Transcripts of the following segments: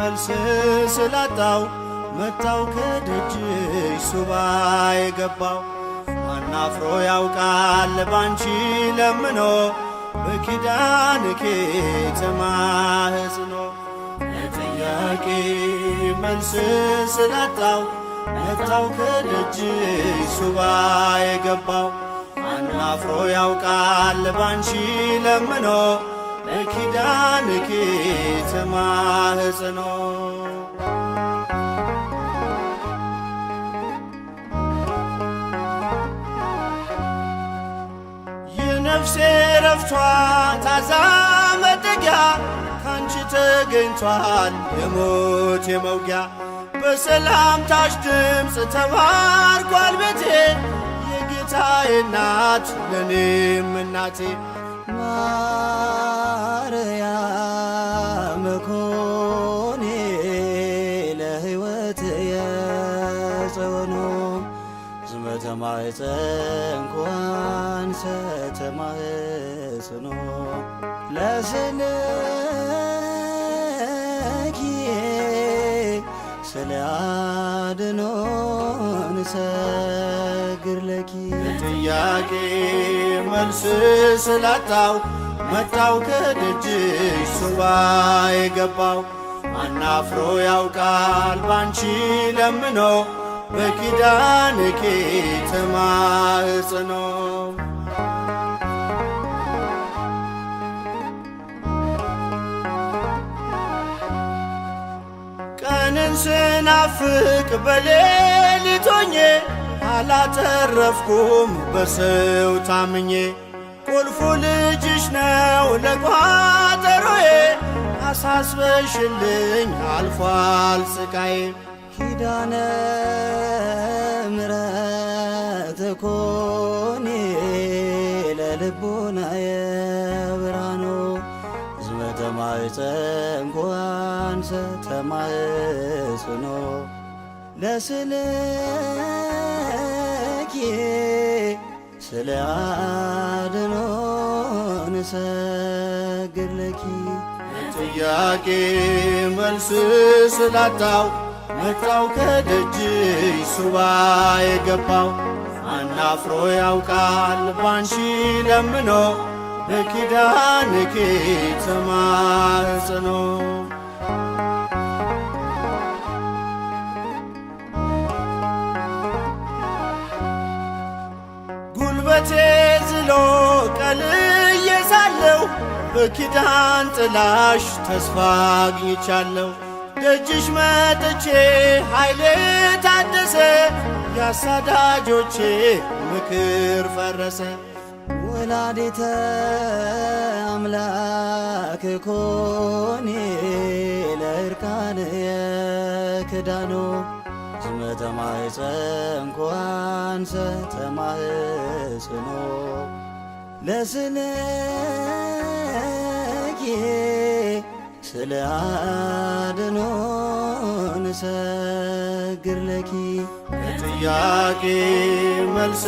መልስ ስላጣው መጣው ከደጅሽ ሱባ የገባው አናፍሮ ያውቃል ባንቺ ለምኖ በኪዳንኪ ተማህጽኖ ለጥያቄ መልስ ስላጣው መጣው ከደጅሽ ሱባ የገባው አናፍሮ ያውቃል ባንቺ ለምኖ በኪዳንኪ ተማህጽኖ የነፍሴ ረፍቷ ታዛ መጠጊያ ካንቺ ተገኝቷል የሞት የመውጊያ በሰላምታሽ ድምፅ ተባርኳል ቤቴ የጌታዬ እናት ለኔም እናቴ ማርያም ኮኔ ለሕይወት የጸወኖ ዝመተ ማኅፀን ኳንሰ ተማህጽኖ ለስልኪ ስለ አድኖን ሰግር ለኪ ጥያቄ መልስ ስላጣው መጣው ከደጅሽ ሱባ የገባው አናፍሮ ያውቃል ባንቺ ለምኖ በኪዳንኪ ተማህጽኖ ቀንን ስናፍቅ በሌሊት ሆኜ አላተረፍኩም በሰው ታምኜ ቁልፉ ልጅሽ ነው ለቋጠሮዬ አሳስበሽልኝ አልፏል ስቃዬ ኪዳነ ምሕረት ኮኔ ለልቡናየ ብርሃኖ ዝመተ ማኅፀን ኳንሰ ተማህጽኖ ለስልኪ ስለ አድኖን ሰግር ለኪ ጥያቄ መልስ ስላጣው መጣው ከደጅሽ ሱባ የገባው አናፍሮ ያውቃል ባንቺ ለምኖ በኪዳንኪ ተማህጽኖ ጉልበቴ ዝሎ ቀልዬ ሳለሁ በኪዳን ጥላሽ ተስፋ አግኝቻለሁ ደጅሽ መጥቼ ኃይሌ ታደሰ ያሳዳጆቼ ምክር ፈረሰ ወላዲተ አምላክ ኮኔ ለእርቃን የክዳኖ ዝመተ ማኅፀን ኳንሰ ተማህጽኖ ለስልኪ ስለ አድኖን ሰግር ለኪ ጥያቄ መልስ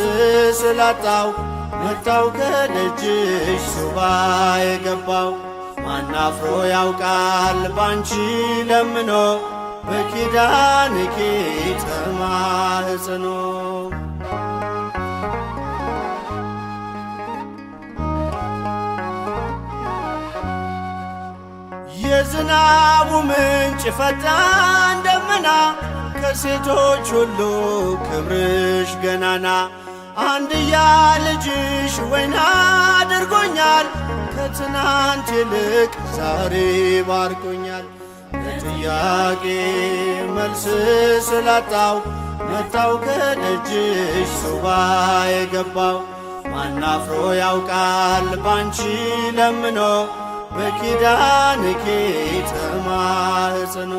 ስላጣው መጣው ከደጅሽ ሱባ የገባው አናፍሮ ያውቃል ባንቺ ለምኖ በኪዳንኪ ተማህጽኖ የዝናቡ ምንጭ ፈጣን ደመና ከሴቶች ሁሉ ክብርሽ ገናና አንድያ ልጅሽ ወይን አድርጎኛል ከትናንት ይልቅ ዛሬ ባርኮኛል ለጥያቄ መልስ ስላጣው መጣው ከደጅሽ ሱባ የገባው ማናፍሮ ያውቃል ባንቺ ለምኖ በኪዳንኪ ተማህጽኖ